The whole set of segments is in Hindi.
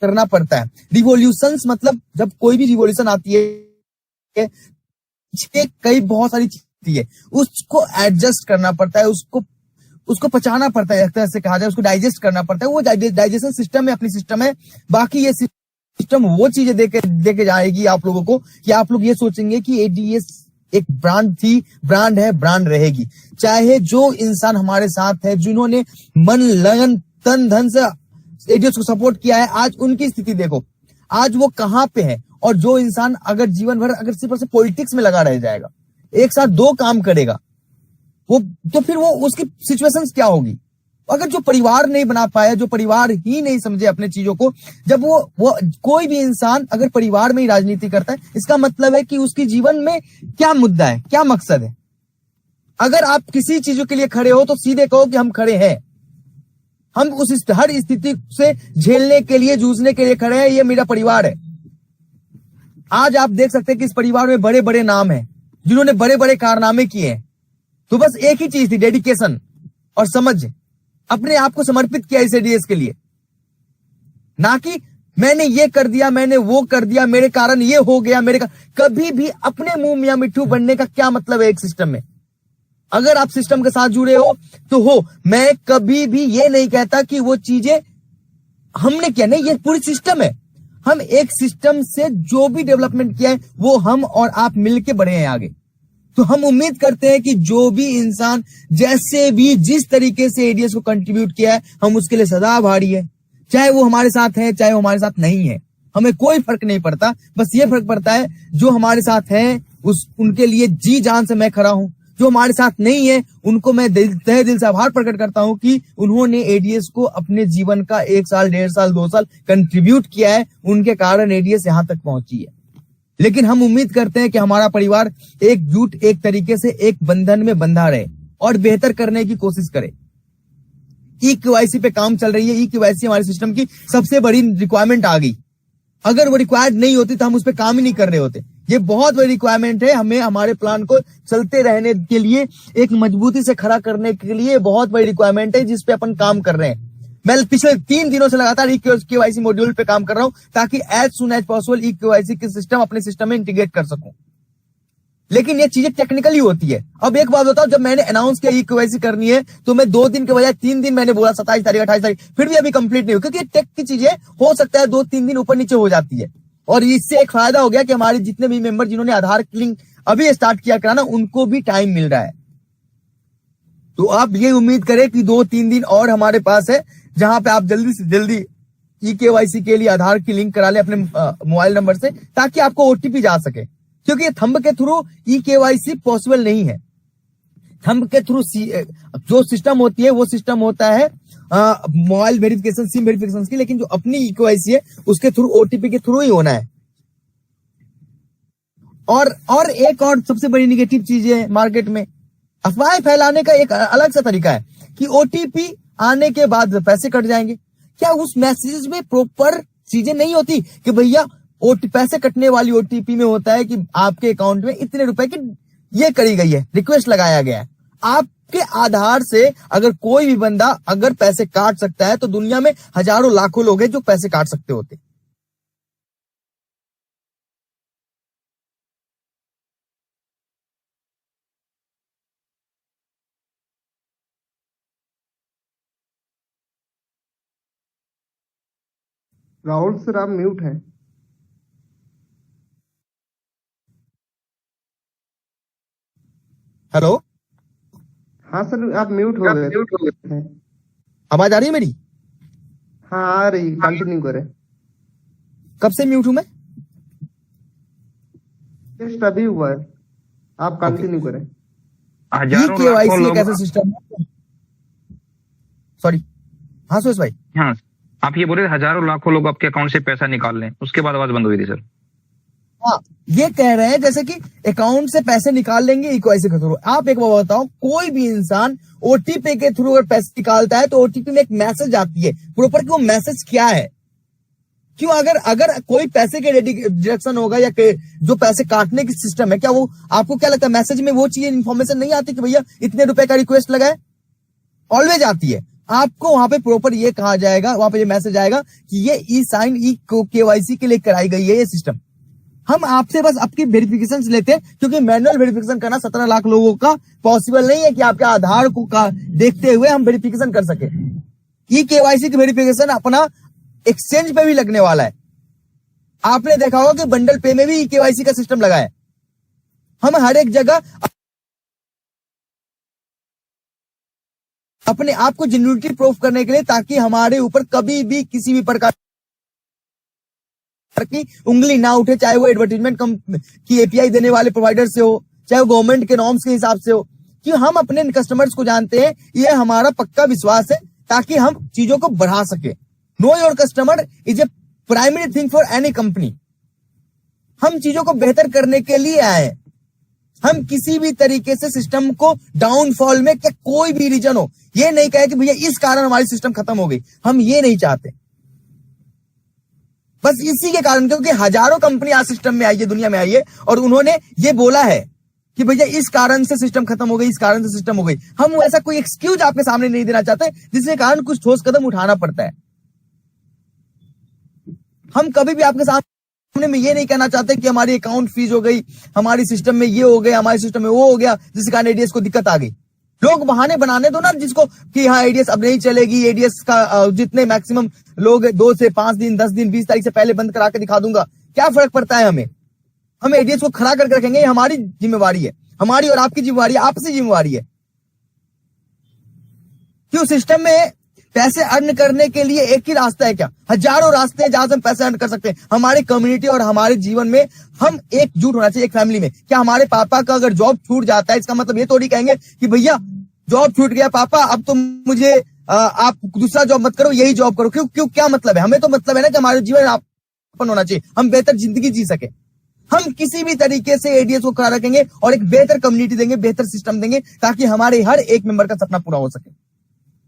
करना पड़ता है। रिवॉल्यूशंस मतलब जब कोई भी रिवॉल्यूशन आती है, कई बहुत सारी चीजें है, उसको एडजस्ट करना पड़ता है, उसको पचाना पड़ता है, एक तरह से कहा जाए, उसको डाइजेस्ट करना पड़ता है। वो डाइजेशन सिस्टम है, अपनी सिस्टम है। बाकी ये सिस्टम वो चीजें देके जाएगी आप लोगों को कि आप लोग ये सोचेंगे कि एडीएस एक ब्रांड थी, ब्रांड है, ब्रांड रहेगी। चाहे जो इंसान हमारे साथ है, जिन्होंने मन लगन तन धन से एडीएस को सपोर्ट किया है, आज उनकी स्थिति देखो, आज वो कहां पे है। और जो इंसान अगर जीवन भर अगर सिर्फ पॉलिटिक्स में लगा रह जाएगा, एक साथ दो काम करेगा, वो तो फिर वो उसकी सिचुएशंस क्या होगी। अगर जो परिवार नहीं बना पाया, जो परिवार ही नहीं समझे अपने चीजों को, जब वो कोई भी इंसान अगर परिवार में ही राजनीति करता है, इसका मतलब है कि उसकी जीवन में क्या मुद्दा है, क्या मकसद है। अगर आप किसी चीजों के लिए खड़े हो तो सीधे कहो कि हम खड़े हैं, हम उस हर स्थिति से झेलने के लिए, जूझने के लिए खड़े हैं, ये मेरा परिवार है। आज आप देख सकते हैं कि इस परिवार में बड़े बड़े नाम हैं, जिन्होंने बड़े बड़े कारनामे किए हैं। तो बस एक ही चीज थी, डेडिकेशन और समझ, अपने आप को समर्पित किया इस एडीएस के लिए। ना कि मैंने ये कर दिया, मैंने वो कर दिया, मेरे कारण ये हो गया, कभी भी अपने मुंह मियां मिट्ठू बनने का क्या मतलब है एक सिस्टम में। अगर आप सिस्टम के साथ जुड़े हो तो हो, मैं कभी भी ये नहीं कहता कि वो चीजें हमने किया, नहीं, ये पूरी सिस्टम है। हम एक सिस्टम से जो भी डेवलपमेंट किया है वो हम और आप मिलके बढ़े हैं आगे। तो हम उम्मीद करते हैं कि जो भी इंसान जैसे भी जिस तरीके से एडीएस को कंट्रीब्यूट किया है, हम उसके लिए सदा आभारी है। चाहे वो हमारे साथ है, चाहे वो हमारे साथ नहीं है, हमें कोई फर्क नहीं पड़ता। बस ये फर्क पड़ता है जो हमारे साथ है उनके लिए जी जान से मैं खड़ा हूं। जो हमारे साथ नहीं है उनको मैं तहे दिल से आभार प्रकट करता हूं कि उन्होंने एडीएस को अपने जीवन का 1 साल, 1.5 साल, 2 साल कंट्रीब्यूट किया है। उनके कारण एडीएस यहां तक पहुंची है। लेकिन हम उम्मीद करते हैं कि हमारा परिवार एकजुट, एक तरीके से एक बंधन में बंधा रहे और बेहतर करने की कोशिश करे। ई केवाईसी पे काम चल रही है। ई केवाईसी हमारे सिस्टम की सबसे बड़ी रिक्वायरमेंट आ गई। अगर वो रिक्वायर्ड नहीं होती तो हम उस पर काम ही नहीं कर रहे होते। ये बहुत बड़ी रिक्वायरमेंट है। हमें हमारे प्लान को चलते रहने के लिए, एक मजबूती से खड़ा करने के लिए बहुत बड़ी रिक्वायरमेंट है, जिसपे अपन काम कर रहे हैं। मैं पिछले 3 दिनों से लगातार ई केवाईसी मॉड्यूल पे काम कर रहा हूं, ताकि as soon as possible e KYC की सिस्टम अपने सिस्टम में इंटीग्रेट कर सकूं। लेकिन ये चीजें टेक्निकली होती है। अब एक बात बताओ, जब मैंने अनाउंस किया ई केवाईसी करनी है तो मैं 2 दिन के बजाय 3 दिन मैंने बोला, 27 तारीख, 28 तारीख, फिर भी अभी कंप्लीट नहीं हुई, क्योंकि टेक की चीजें हो सकता है 2-3 दिन ऊपर नीचे हो जाती है। और इससे एक फायदा हो गया कि हमारे जितने भी मेंबर जिन्होंने आधार लिंक अभी स्टार्ट किया कराना, उनको भी टाइम मिल रहा है। तो आप ये उम्मीद करें कि 2-3 दिन और हमारे पास है, जहां पे आप जल्दी से जल्दी ई केवाईसी के लिए आधार की लिंक करा ले अपने मोबाइल नंबर से, ताकि आपको ओटीपी जा सके। क्योंकि थंब के थ्रू ई केवाईसी पॉसिबल नहीं है। थंब के थ्रू जो सिस्टम होती है वो सिस्टम होता है मोबाइल वेरिफिकेशन, सिम वेरिफिकेशन की, लेकिन जो अपनी ई केवाईसी है उसके थ्रू ओटीपी के थ्रू ही होना है। और एक और सबसे बड़ी निगेटिव चीज है मार्केट में, अफवाहें फैलाने का एक अलग सा तरीका है कि ओटीपी आने के बाद पैसे कट जाएंगे। क्या उस मैसेज में प्रॉपर चीजें नहीं होती कि भैया पैसे कटने वाली ओटीपी में होता है कि आपके अकाउंट में इतने रुपए की ये करी गई है, रिक्वेस्ट लगाया गया है। आपके आधार से अगर कोई भी बंदा अगर पैसे काट सकता है, तो दुनिया में हजारों लाखों लोग हैं जो पैसे काट सकते होते। राहुल सर आप म्यूट हैं। हेलो, हाँ सर आप म्यूट हो गए। आवाज आ रही है मेरी? हाँ आ रही, कंटिन्यू करें। कब से म्यूट हूं मैं? जस्ट अभी हुआ है, आप कंटिन्यू करें। ई केवाईसी एक ऐसा सिस्टम है। सॉरी, हाँ सुरेश भाई। हाँ, आप ये बोले हजारों लाखों लोग आपके अकाउंट से पैसा निकाल लें, उसके बाद आवाज बंद हुई थी सर। हाँ, ये कह रहे हैं जैसे कि अकाउंट से पैसे निकाल लेंगे ई केवाईसी के थ्रू। आप एक बात बताओ, कोई भी इंसान ओटीपी के थ्रू अगर पैसे निकालता है तो ओटीपी में एक मैसेज आती है प्रॉपर, कि वो मैसेज क्या है। क्यों? अगर कोई पैसे के डिडक्शन होगा या जो पैसे काटने की सिस्टम है, क्या वो आपको क्या लगता है मैसेज में वो चीज इन्फॉर्मेशन नहीं आती कि भैया इतने रुपए का रिक्वेस्ट लगा है? ऑलवेज आती है। आपको वहां पे प्रॉपर ये कहा जाएगा, वहां पे ये मैसेज आएगा कि ये ई साइन ई केवाईसी के लिए कराई गई है ये सिस्टम। हम आपसे बस आपकी वेरिफिकेशन लेते हैं, क्योंकि मैनुअल वेरिफिकेशन करना 17 लाख लोगों का पॉसिबल नहीं है कि आपके आधार को देखते हुए हम वेरिफिकेशन कर सके। ई केवाईसी की वेरिफिकेशन अपना एक्सचेंज पे भी लगने वाला है। आपने देखा होगा कि बंडल पे में भी ई केवाईसी का सिस्टम लगा है। हम हर एक जगह अपने आप को जेन्युइनिटी प्रूफ करने के लिए, ताकि हमारे ऊपर कभी भी किसी भी प्रकार की उंगली ना उठे, चाहे वो एडवर्टाइजमेंट की एपीआई देने वाले प्रोवाइडर से हो, चाहे वो गवर्नमेंट के नॉर्म्स के हिसाब से हो, कि हम अपने कस्टमर्स को जानते हैं। ये हमारा पक्का विश्वास है, ताकि हम चीजों को बढ़ा सके। Know your customer is a primary thing for any company. हम चीजों को बेहतर करने के लिए आए। हम किसी भी तरीके से सिस्टम को डाउनफॉल में क्या कोई भी रीजन हो, ये नहीं कहे कि भैया इस कारण हमारी सिस्टम खत्म हो गई। हम ये नहीं चाहते। बस इसी के कारण, क्योंकि हजारों कंपनी आज सिस्टम में आई है, दुनिया में आई है, और उन्होंने ये बोला है कि भैया इस कारण से सिस्टम खत्म हो गई, इस कारण से सिस्टम हो गई। हम ऐसा कोई एक्सक्यूज आपके सामने नहीं देना चाहते जिसके कारण कुछ ठोस कदम उठाना पड़ता है। हम कभी भी आपके सामने में ये नहीं कहना चाहते कि हमारी अकाउंट फीस हो गई, हमारी सिस्टम में ये हो गया, हमारे सिस्टम में वो हो गया, जिसके कारण एडीएस को दिक्कत आ गई। लोग बहाने बनाने दो ना जिसको कि हाँ एडीएस अब नहीं चलेगी, एडीएस का जितने मैक्सिमम लोग 2 से 5 दिन, 10 दिन, 20 तारीख से पहले बंद करा के दिखा दूंगा। क्या फर्क पड़ता है हमें? हम एडीएस को खड़ा करके रखेंगे। ये हमारी जिम्मेवारी है, हमारी और आपकी जिम्मेवारी है, आपसी जिम्मेवारी है। क्यों? सिस्टम में पैसे अर्न करने के लिए एक ही रास्ता है क्या? हजारों रास्ते हैं जहां से हम पैसे अर्न कर सकते हैं। हमारी कम्युनिटी और हमारे जीवन में हम एकजुट होना चाहिए, एक फैमिली में। क्या हमारे पापा का अगर जॉब छूट जाता है, इसका मतलब ये थोड़ी कहेंगे कि भैया जॉब छूट गया पापा, अब तो मुझे आप दूसरा जॉब मत करो, यही जॉब करो। क्यों? क्या मतलब है? हमें तो मतलब है ना कि हमारे जीवन यापन होना चाहिए, हम बेहतर जिंदगी जी सके। हम किसी भी तरीके से एडीएस को खड़ा रखेंगे और एक बेहतर कम्युनिटी देंगे, बेहतर सिस्टम देंगे, ताकि हमारे हर एक मेंबर का सपना पूरा हो सके।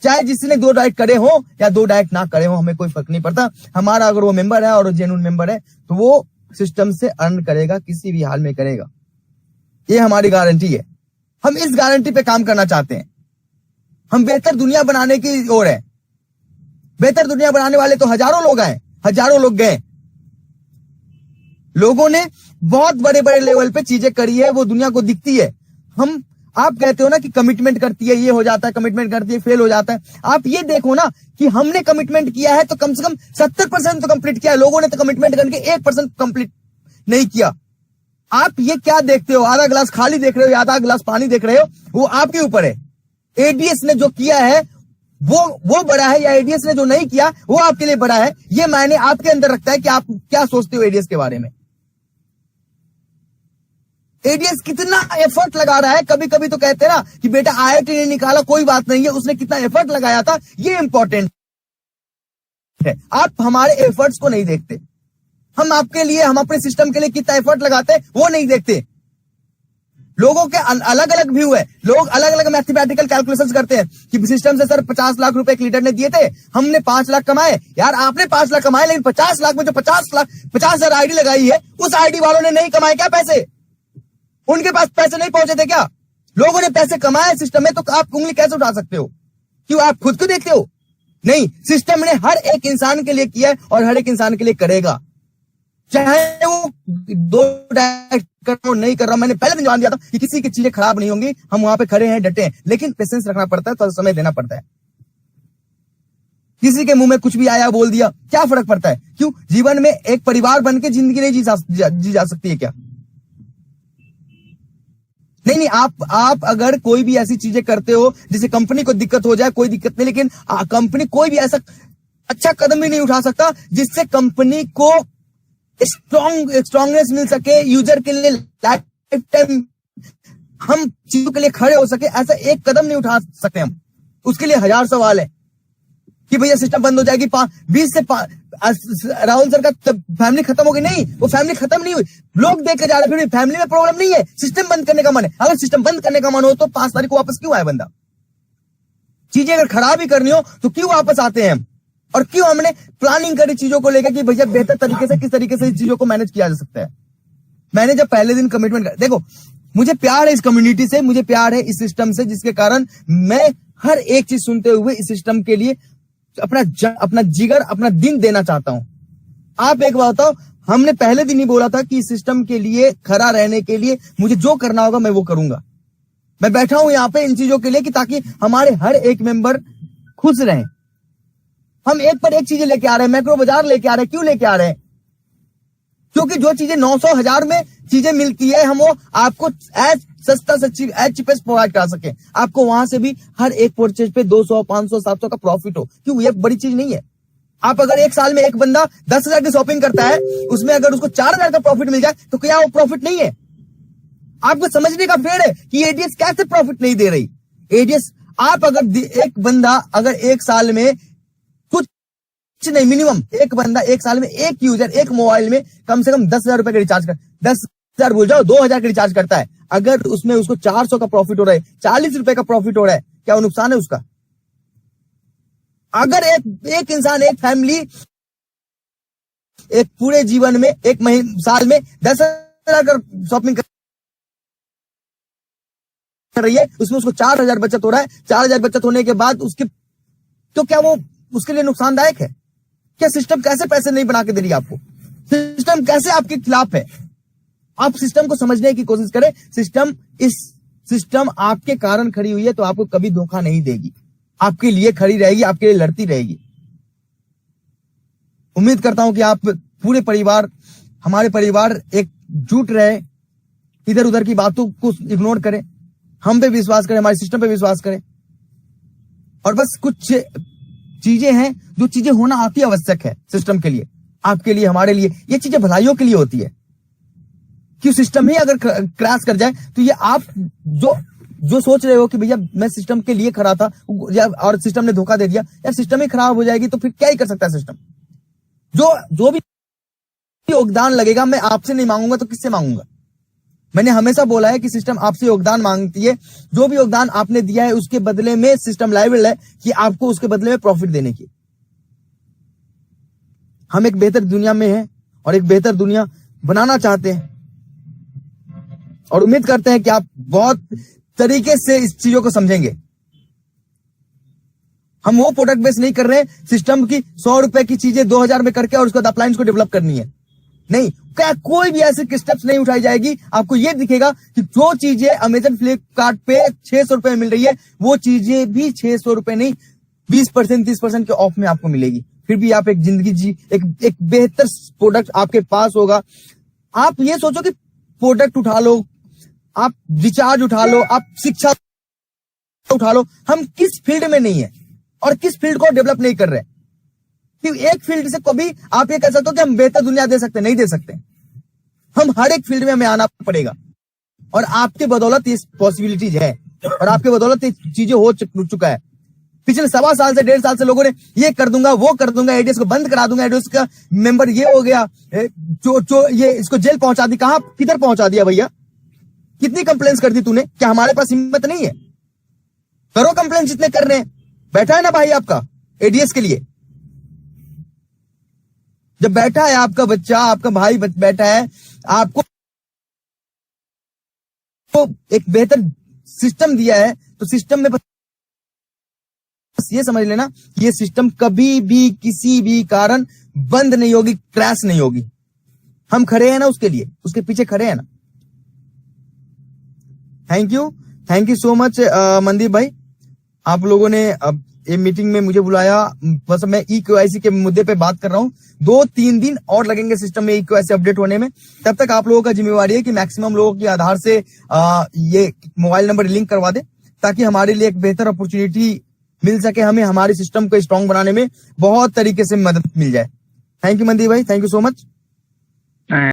चाहे जिसने 2 डाइट करे हो या 2 डाइट ना करे हो, हमें कोई फर्क नहीं पड़ता। हमारा अगर वो मेंबर है और जेन्युइन मेंबर है तो वो सिस्टम से अर्न करेगा, किसी भी हाल में करेगा। ये हमारी गारंटी है। हम इस गारंटी पे काम करना चाहते हैं। हम बेहतर दुनिया बनाने की ओर है। बेहतर दुनिया बनाने वाले तो हजारों लोग आए, हजारों लोग गए। लोगों ने बहुत बड़े बड़े लेवल पे चीजें करी है, वो दुनिया को दिखती है। आप कहते हो ना कि कमिटमेंट करती है, ये हो जाता है, कमिटमेंट करती है, फेल हो जाता है। आप ये देखो ना कि हमने कमिटमेंट किया है तो कम से कम 70% तो कंप्लीट किया है। लोगों ने तो कमिटमेंट करके 1% कंप्लीट नहीं किया। आप ये क्या देखते हो? आधा गिलास खाली देख रहे हो या आधा गिलास पानी देख रहे हो? वो आपके ऊपर है। एडीएस ने जो किया है वो बड़ा है, या एडीएस ने जो नहीं किया वो आपके लिए बड़ा है। ये मायने आपके अंदर रखता है कि आप क्या सोचते हो एडीएस के बारे में। एडीएस कितना एफर्ट लगा रहा है। कभी कभी तो कहते हैं ना कि बेटा आईआईटी ने निकाला, कोई बात नहीं है, उसने कितना एफर्ट लगाया था, ये इंपॉर्टेंट है। आप हमारे एफर्ट्स को नहीं देखते। हम आपके लिए, हम अपने सिस्टम के लिए कितना एफर्ट लगाते हैं वो नहीं देखते। लोगों के अलग अलग व्यू है, लोग अलग अलग मैथमेटिकल कैलकुलेशंस करते हैं कि सिस्टम से सर 50 लाख रुपए एक लीडर ने दिए थे, हमने 5 लाख कमाए। यार आपने 5 लाख कमाए, लेकिन 50 लाख में जो 50,000 आईडी लगाई है, उस आईडी वालों ने नहीं कमाए क्या पैसे? उनके पास पैसे नहीं पहुंचे थे क्या? लोगों ने पैसे कमाए सिस्टम में, तो आप उंगली कैसे उठा सकते हो? क्यों? आप खुद को देखते हो? नहीं, सिस्टम ने हर एक इंसान के लिए किया है और हर एक इंसान के लिए करेगा, चाहे वो 2 डाइट कर रहा हो नहीं कर रहा। मैंने पहले दिन जवाब दिया था कि किसी की चीजें खराब नहीं होंगी, हम वहां पे खड़े हैं, डटे हैं, लेकिन पेशेंस रखना पड़ता है, थोड़ा समय देना पड़ता है। किसी के मुंह में कुछ भी आया बोल दिया, क्या फर्क पड़ता है? क्यों? जीवन में एक परिवार बन के जिंदगी नहीं जी जा सकती है क्या? नहीं, आप अगर कोई भी ऐसी चीजें करते हो जिससे कंपनी को दिक्कत हो जाए, कोई दिक्कत नहीं, लेकिन कंपनी कोई भी ऐसा अच्छा कदम भी नहीं उठा सकता जिससे कंपनी को स्ट्रांगनेस मिल सके, यूजर के लिए लाइफ टाइम हम चीजों के लिए खड़े हो सके। ऐसा एक कदम नहीं उठा सकते हम। उसके लिए 1000 सवाल है कि भैया सिस्टम बंद हो जाएगी, 20 से राहुल सर का फैमिली खत्म हो गई। नहीं, वो फैमिली खत्म नहीं हुई, लोग देख के जा रहे, फिर फैमिली में प्रॉब्लम नहीं है, सिस्टम बंद करने का मन है। अगर सिस्टम बंद करने का मन हो तो 5 तारीख को वापस क्यों आए बंदा? चीजें अगर खराब ही करनी हो तो क्यों वापस आते हैं हम? और क्यों हमने प्लानिंग करी चीजों को लेकर कि भैया बेहतर तरीके से किस तरीके से इस चीजों को मैनेज किया जा सकता है। मैंने जब पहले दिन कमिटमेंट देखो, मुझे प्यार है इस कम्युनिटी से, मुझे प्यार है इस सिस्टम से, जिसके कारण मैं हर एक चीज सुनते हुए इस सिस्टम के लिए अपना जिगर, अपना दिन देना चाहता हूं। आप एक बात बताओ, हमने पहले दिन ही बोला था कि इस सिस्टम के लिए खड़ा रहने के लिए मुझे जो करना होगा मैं वो करूंगा। मैं बैठा हूं यहाँ पे इन चीजों के लिए कि ताकि हमारे हर एक मेंबर खुश रहें। हम एक पर एक चीजें लेके आ रहे हैं, मैक्रो बाजार लेके आ रहे हैं। क्यों लेके आ रहे हैं? क्योंकि जो चीजें 900-1000 में चीजें मिलती है, हम वो आपको एज सस्ता एज चीपेस्ट प्रोवाइड करा सके। आपको वहां से भी हर एक परचेज पे 200, 500, 700 का प्रॉफिट हो। क्यों? ये बड़ी चीज नहीं है। आप अगर एक साल में एक बंदा 10,000 की शॉपिंग करता है, उसमें अगर उसको 4,000 का प्रॉफिट मिल जाए तो क्या वो प्रॉफिट नहीं है? आपको समझने का फेर है कि एडीएस कैसे प्रॉफिट नहीं दे रही। एडीएस आप अगर एक बंदा अगर एक साल में कुछ नहीं, मिनिमम एक बंदा एक साल में एक यूजर एक मोबाइल में कम से कम 10,000 रुपए का रिचार्ज कर 10,000 बोल जाओ 2,000 का रिचार्ज करता है, अगर उसमें उसको 400 का प्रॉफिट हो रहा है, 40 रुपए का प्रॉफिट हो रहा है, क्या वो नुकसान है उसका? अगर एक इंसान, एक फैमिली एक पूरे जीवन में एक महीने साल में 10,000 का शॉपिंग कर रही है, उसमें उसको 4,000 बचत हो रहा है, 4,000 बचत होने के बाद उसके तो क्या वो उसके लिए नुकसानदायक है? क्या सिस्टम कैसे पैसे नहीं बना के दे रही आपको? सिस्टम कैसे आपके खिलाफ है? आप सिस्टम को समझने की कोशिश करें। सिस्टम आपके कारण खड़ी हुई है तो आपको कभी धोखा नहीं देगी, आपके लिए खड़ी रहेगी, आपके लिए लड़ती रहेगी। उम्मीद करता हूं कि आप पूरे परिवार, हमारे परिवार एकजुट रहे, इधर उधर की बातों को इग्नोर करें, हम पे विश्वास करें, हमारे सिस्टम पे विश्वास करें। और बस कुछ चीजें हैं जो चीजें होना अति आवश्यक है सिस्टम के लिए, आपके लिए, हमारे लिए। ये चीजें भलाइयों के लिए होती है कि सिस्टम ही अगर क्रैश कर जाए तो ये आप जो सोच रहे हो कि भैया मैं सिस्टम के लिए खड़ा था और सिस्टम ने धोखा दे दिया, यार सिस्टम ही खराब हो जाएगी तो फिर क्या ही कर सकता है सिस्टम? जो भी योगदान लगेगा मैं आपसे नहीं मांगूंगा तो किससे मांगूंगा? मैंने हमेशा बोला है कि सिस्टम आपसे योगदान मांगती है। जो भी योगदान आपने दिया है उसके बदले में सिस्टम लायबल है कि आपको उसके बदले में प्रॉफिट देने की। हम एक बेहतर दुनिया में हैं और एक बेहतर दुनिया बनाना चाहते हैं और उम्मीद करते हैं कि आप बहुत तरीके से इस चीजों को समझेंगे। हम वो प्रोडक्ट बेस नहीं कर रहे हैं सिस्टम की 100 रुपए की चीजें 2,000 में करके और उसके बाद अप्लायंस को डेवलप करनी है। नहीं, क्या कोई भी ऐसे स्टेप्स नहीं उठाई जाएगी। आपको ये दिखेगा कि जो चीजें अमेजन फ्लिपकार्ट पे 600 रुपए में मिल रही है वो चीजें भी 600 रुपए नहीं 20% 30% के ऑफ में आपको मिलेगी। फिर भी आप एक जिंदगी एक बेहतर प्रोडक्ट आपके पास होगा। आप ये सोचो कि प्रोडक्ट उठा लो, आप रिचार्ज उठा लो, आप शिक्षा उठा लो। हम किस फील्ड में नहीं है और किस फील्ड को डेवलप नहीं कर रहे? कि एक फील्ड से कभी आप ये कह सकते हो कि हम बेहतर दुनिया दे सकते, नहीं दे सकते। हम हर एक फील्ड में हमें आना पड़ेगा और आपके बदौलत ये पॉसिबिलिटीज है और आपके बदौलत ये चीजें हो चुका है। पिछले 1.25 साल से 1.5 साल से लोगों ने ये कर दूंगा, वो कर दूंगा, एडीएस को बंद करा दूंगा, एडीएस का मेंबर ये हो गया, जो ये इसको जेल पहुंचा दी। कहां किधर पहुंचा दिया भैया? कितनी कंप्लेंट्स कर दी तूने? क्या हमारे पास हिम्मत नहीं है? करो कंप्लेंट जितने कर रहे हैं। बैठा है ना भाई आपका एडीएस के लिए, जब बैठा है आपका बच्चा, आपका भाई बैठा है, आपको एक बेहतर सिस्टम दिया है तो सिस्टम में बस ये समझ लेना ये सिस्टम कभी भी किसी भी कारण बंद नहीं होगी, क्रैश नहीं होगी। हम खड़े हैं ना उसके लिए, उसके पीछे खड़े हैं ना। Thank you so much Mandeep भाई, आप लोगों ने ये मीटिंग में मुझे बुलाया। बस मैं EKYC के मुद्दे पे बात कर रहा हूँ। 2-3 दिन और लगेंगे सिस्टम में EKYC अपडेट होने में। तब तक आप लोगों का जिम्मेवारी है कि मैक्सिमम लोगों की आधार से ये मोबाइल नंबर लिंक करवा दे ताकि हमारे लिए एक बेहतर अपॉर्चुनिटी मिल सके, हमें हमारे सिस्टम को स्ट्रांग बनाने में बहुत तरीके से मदद मिल जाए। थैंक यू मनदीप भाई, थैंक यू सो मच।